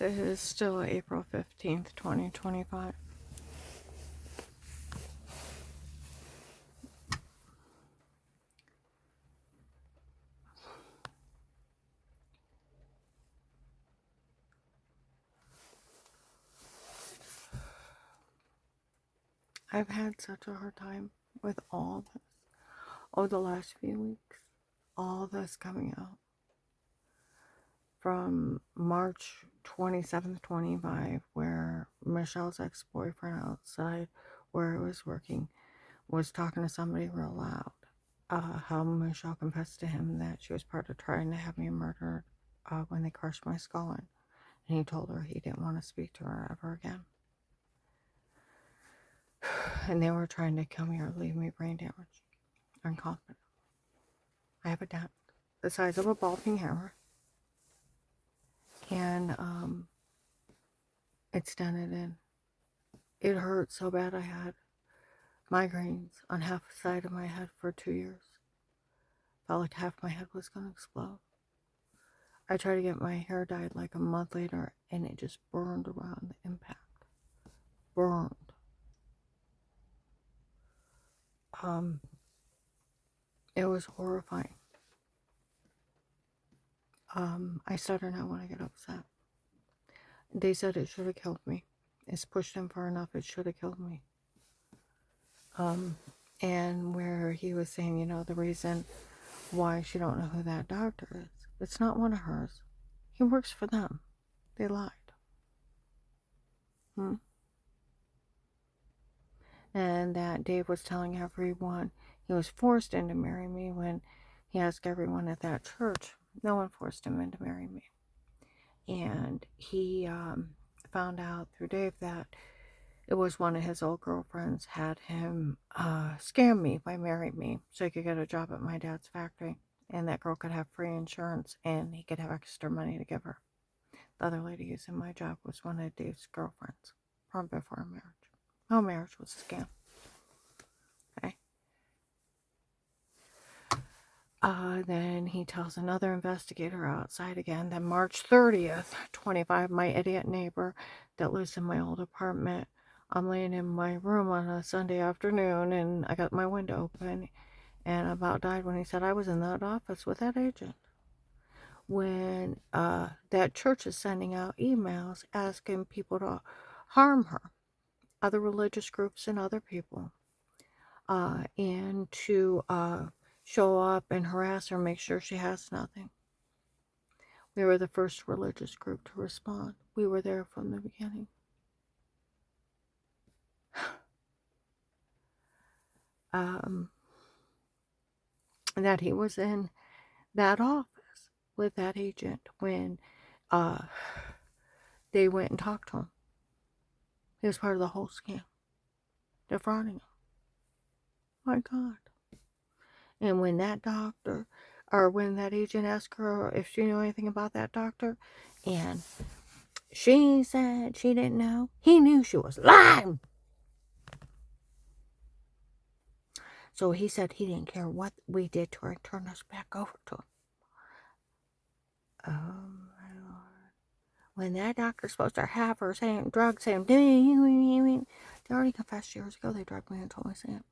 it is still April 15th, 2025. I've had such a hard time with all this over the last few weeks. All this coming out. From March 27th, 25, where Michelle's ex-boyfriend outside where I was working was talking to somebody real loud. How Michelle confessed to him that she was part of trying to have me murdered when they crushed my skull in. And he told her he didn't want to speak to her ever again. And they were trying to kill me or leave me brain damaged. Incompetent. I have a dent the size of a ball peen hammer. And it's dented in. It hurt so bad. I had migraines on half the side of my head for 2 years. Felt like half my head was going to explode. I tried to get my hair dyed like a month later, and it just burned around the impact. Burned. It was horrifying. I stutter now when I get upset. They said it should have killed me. It's pushed him far enough, it should have killed me. And where he was saying, you know, the reason why she don't know who that doctor is. It's not one of hers. He works for them. They lied. And that Dave was telling everyone he was forced into marrying me when he asked everyone at that church. No one forced him into marrying me. And he found out through Dave that it was one of his old girlfriends had him scam me by marrying me so he could get a job at my dad's factory. And that girl could have free insurance and he could have extra money to give her. The other lady who's in my job was one of Dave's girlfriends from before our marriage. No, marriage was a scam. Okay. Then he tells another investigator outside again that March 30th, 25, my idiot neighbor that lives in my old apartment, I'm laying in my room on a Sunday afternoon and I got my window open and about died when he said I was in that office with that agent. When that church is sending out emails asking people to harm her, other religious groups and other people, and to show up and harass her, make sure she has nothing. We were the first religious group to respond. We were there from the beginning. That he was in that office with that agent when they went and talked to him. He was part of the whole scam. Defrauding him. My God. And when that doctor, or when that agent asked her if she knew anything about that doctor, and she said she didn't know, he knew she was lying. So he said he didn't care what we did to her and turned us back over to him. Oh my Lord. When that doctor's supposed to have her saying drugs, saying, they already confessed years ago they drugged me and told me Sam.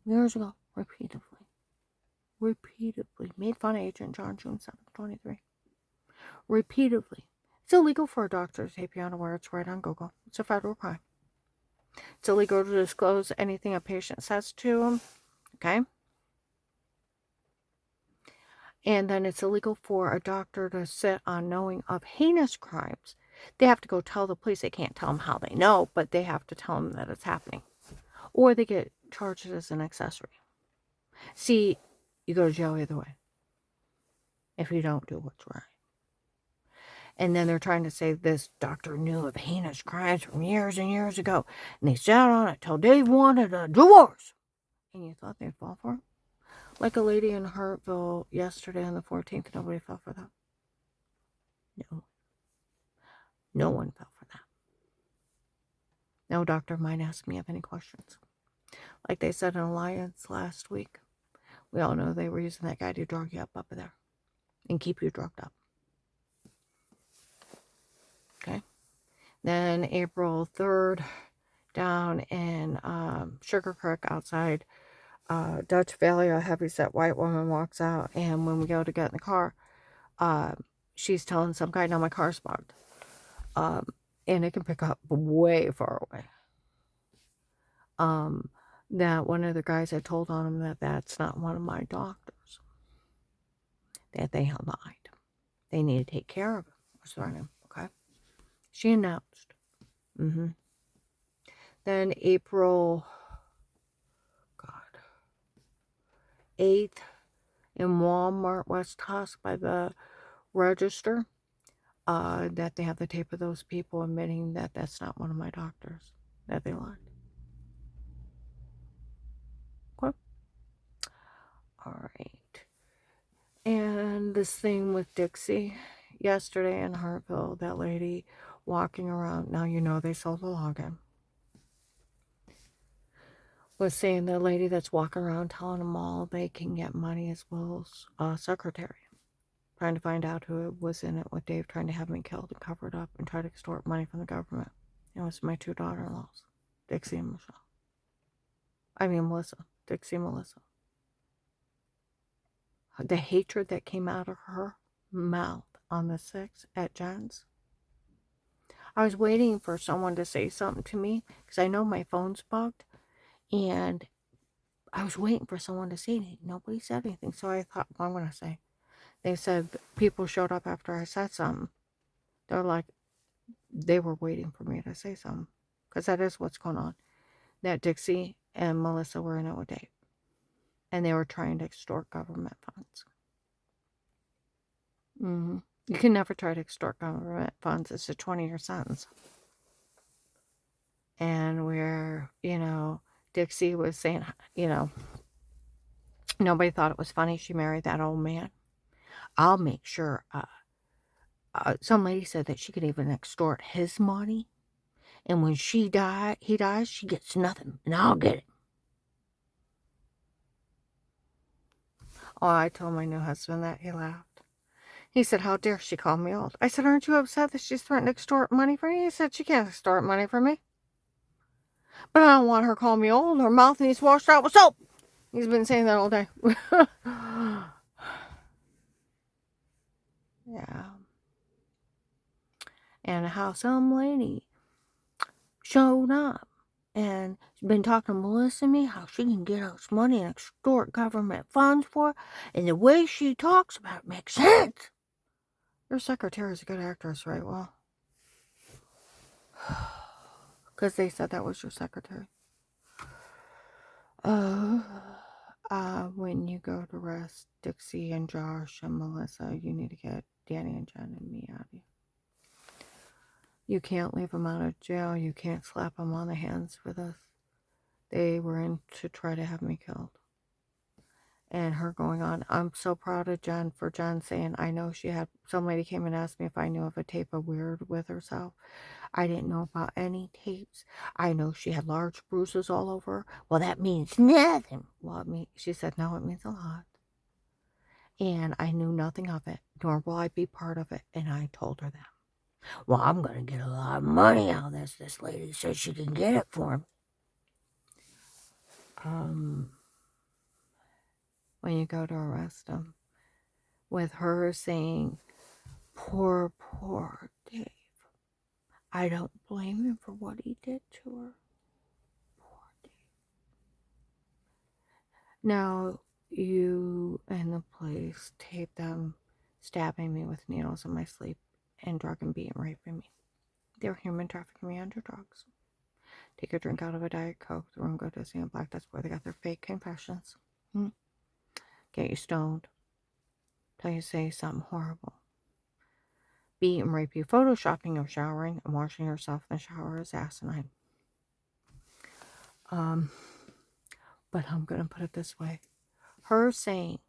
Years ago, repeatedly. Made fun of Agent John June 7th, 23. Repeatedly. It's illegal for a doctor to tape you unaware. It's right on Google. It's a federal crime. It's illegal to disclose anything a patient says to them. Okay? And then it's illegal for a doctor to sit on knowing of heinous crimes. They have to go tell the police. They can't tell them how they know, but they have to tell them that it's happening. Or they get charged as an accessory. See, you go to jail either way if you don't do what's right. And then they're trying to say this doctor knew of heinous crimes from years and years ago. And they sat on it till Dave wanted a divorce. And you thought they'd fall for it? Like a lady in Hartville yesterday on the 14th, nobody fell for that. No. No one fell for that. No doctor might ask me of any questions. Like they said in Alliance last week, we all know they were using that guy to drug you up there and keep you drugged up. Okay. Then April 3rd, down in Sugar Creek outside Dutch Valley, a heavyset white woman walks out, and when we go to get in the car, she's telling some guy, "Now my car's bugged." And it can pick up way far away. That one of the guys had told on him that that's not one of my doctors, that they had lied. They need to take care of him. Was him, okay? She announced. Then April, God, 8th, in Walmart, West Tusk, by the register, that they have the tape of those people admitting that that's not one of my doctors, that they lied. Okay. All right. And this thing with Dixie yesterday in Hartville, that lady walking around, now you know they sold the login, was saying the lady that's walking around telling them all they can get money as Will's secretary, trying to find out who was in it with Dave, trying to have me killed and covered up and try to extort money from the government. It was my 2 daughter-in-laws, Dixie and Michelle. I mean Melissa. Dixie and Melissa. The hatred that came out of her mouth on the 6th at Jen's. I was waiting for someone to say something to me because I know my phone's bugged, and I was waiting for someone to say anything. Nobody said anything, so I thought, what am I going to say? They said people showed up after I said something. They're like, they were waiting for me to say something, because that is what's going on. That Dixie and Melissa were in it with Dave, and they were trying to extort government funds. You can never try to extort government funds. It's a 20-year sentence. And where, Dixie was saying, nobody thought it was funny she married that old man. I'll make sure. Some lady said that she could even extort his money. And when he dies, she gets nothing. And I'll get it. Oh, I told my new husband that. He laughed. He said, how dare she call me old? I said, aren't you upset that she's threatening to extort money from you? He said, she can't extort money from me. But I don't want her to call me old. Her mouth needs washed out with soap. He's been saying that all day. Yeah. And how some lady showed up and been talking to Melissa and me, how she can get us money and extort government funds for, and the way she talks about it makes sense. Your secretary is a good actress, right? Well, because they said that was your secretary. When you go to rest, Dixie and Josh and Melissa, you need to get Danny and Jen and me out of here. You can't leave them out of jail. You can't slap them on the hands for this. They were in to try to have me killed. And her going on, I'm so proud of Jen for Jen saying, I know she had, some lady came and asked me if I knew of a tape of Weird with herself. I didn't know about any tapes. I know she had large bruises all over. Well, that means nothing. Well, she said, no, it means a lot. And I knew nothing of it, nor will I be part of it. And I told her that. Well, I'm going to get a lot of money out of this. This lady says she can get it for me. When you go to arrest him, with her saying, poor Dave. I don't blame him for what he did to her. Poor Dave. Now, you and the police taped them stabbing me with needles in my sleep and drug and beat and raping me. They were human trafficking me under drugs. Take a drink out of a Diet Coke, the room go to Disney and Black. That's where they got their fake confessions. Get you stoned. Till you say something horrible. Beat and rape you. Photoshopping of showering and washing yourself in the shower is asinine. But I'm going to put it this way. Her saying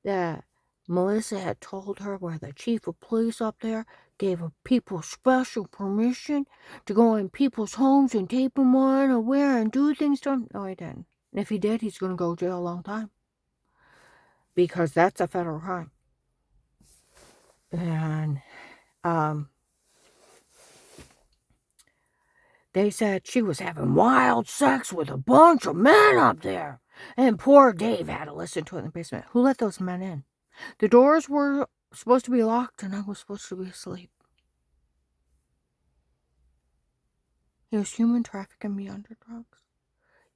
that Melissa had told her where the chief of police up there gave people special permission to go in people's homes and tape them on or where and do things to them. No, he didn't. And if he did, he's going to go to jail a long time. Because that's a federal crime. And They said she was having wild sex with a bunch of men up there. And poor Dave had to listen to it in the basement. Who let those men in? The doors were supposed to be locked and I was supposed to be asleep. He was human trafficking me under drugs.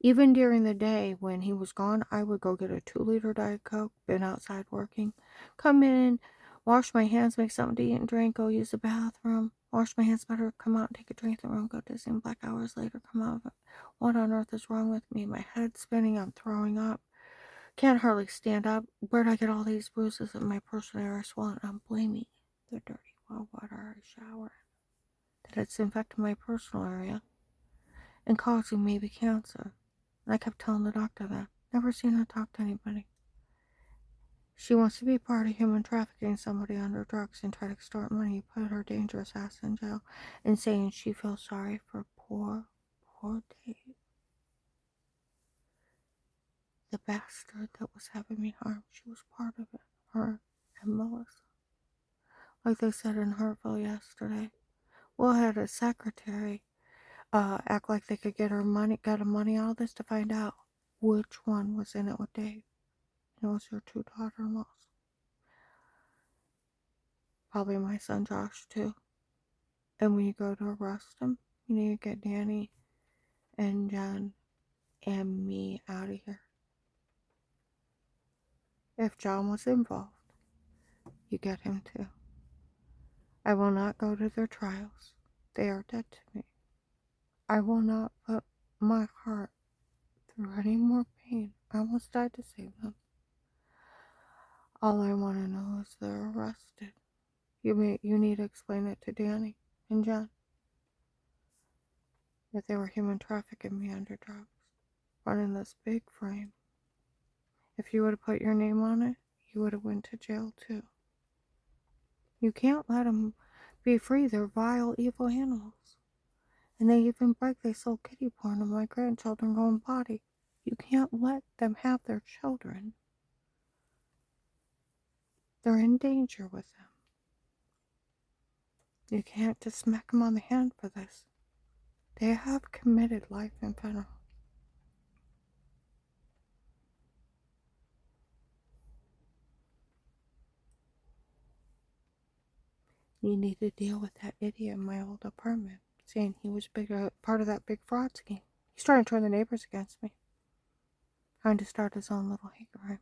Even during the day when he was gone, I would go get a 2-liter Diet Coke, been outside working, come in, wash my hands, make something to eat and drink, go use the bathroom, wash my hands better, come out and take a drink in the room, go to Zoom, black hours later, come out. What on earth is wrong with me? My head's spinning, I'm throwing up. Can't hardly stand up. Where'd I get all these bruises in my personal area swollen? I'm blaming the dirty well water I shower that it's infected my personal area and causing maybe cancer. And I kept telling the doctor that. Never seen her talk to anybody. She wants to be part of human trafficking somebody under drugs and try to extort money, put her dangerous ass in jail, and saying she feels sorry for poor Dave. The bastard that was having me harmed. She was part of it. Her and Melissa. Like they said in Hartville yesterday. Will had a secretary act like they could get her money out of this to find out which one was in it with Dave. It was her 2 daughter-in-laws. Probably my son Josh too. And when you go to arrest him, you need to get Danny and Jen and me out of here. If John was involved, you get him too. I will not go to their trials. They are dead to me. I will not put my heart through any more pain. I almost died to save them. All I want to know is they're arrested. You need to explain it to Danny and Jen. That they were human trafficking me under drugs. Running this big frame. If you would have put your name on it, you would have went to jail too. You can't let them be free. They're vile, evil animals. And they sold kitty porn of my grandchildren going potty. You can't let them have their children. They're in danger with them. You can't just smack them on the hand for this. They have committed life in federal. You need to deal with that idiot in my old apartment, saying he was part of that big fraud scheme. He's trying to turn the neighbors against me. Trying to start his own little hate crime.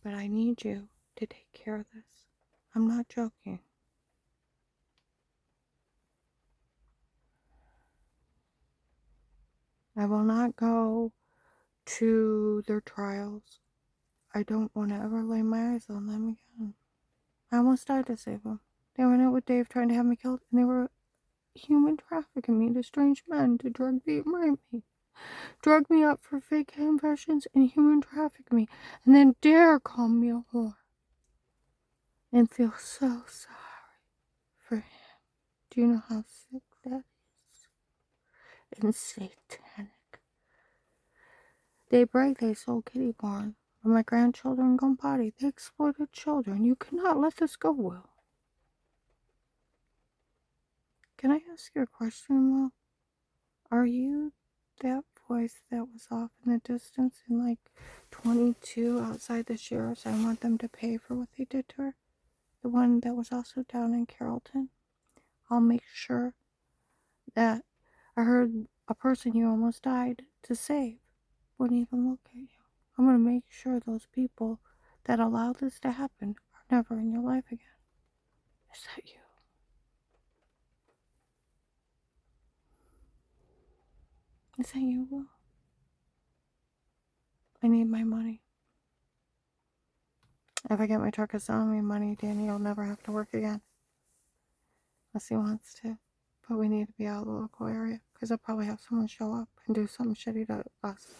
But I need you to take care of this. I'm not joking. I will not go to their trials. I don't want to ever lay my eyes on them again. I almost died to save them. They went out with Dave trying to have me killed, and they were human trafficking me to strange men to drug me and rape me. Drug me up for fake confessions and human traffic me, and then dare call me a whore. And feel so sorry for him. Do you know how sick that is? And satanic. They brag they sold kitty porn. When my grandchildren gone potty, they exploited children. You cannot let this go, Will. Can I ask you a question, Will? Are you that voice that was off in the distance in like 22 outside the sheriff's? I want them to pay for what they did to her. The one that was also down in Carrollton. I'll make sure that I heard a person you almost died to save wouldn't even look at you. I'm going to make sure those people that allowed this to happen are never in your life again. Is that you? Is that you, Will? I need my money. If I get my truck and sell me money, Danny will never have to work again. Unless he wants to. But we need to be out of the local area, because I'll probably have someone show up and do something shitty to us.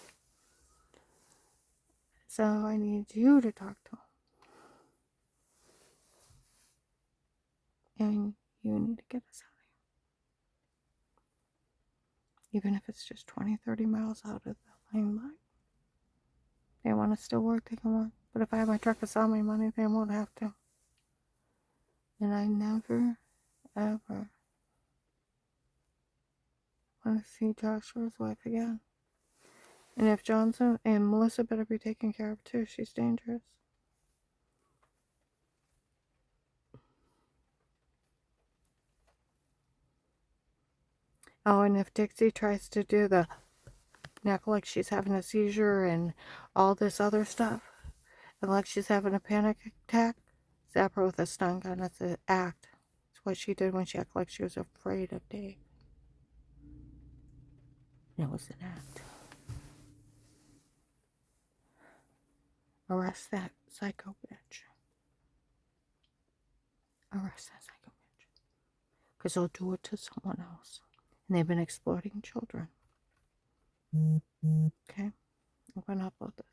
So I need you to talk to him. And you need to get us out Even if it's just 20, 30 miles out of the lane line. They want to still work, they can work. But if I have my truck and sell me money, they won't have to. And I never, ever want to see Joshua's wife again. And if Johnson and Melissa better be taken care of too, she's dangerous. Oh, and if Dixie tries to do the neck like she's having a seizure and all this other stuff, and like she's having a panic attack, zap her with a stun gun. It's an act. It's what she did when she acted like she was afraid of Dave. And it was an act. Arrest that psycho bitch. Arrest that psycho bitch. Because they'll do it to someone else. And they've been exploiting children. Okay? I'm going to upload this.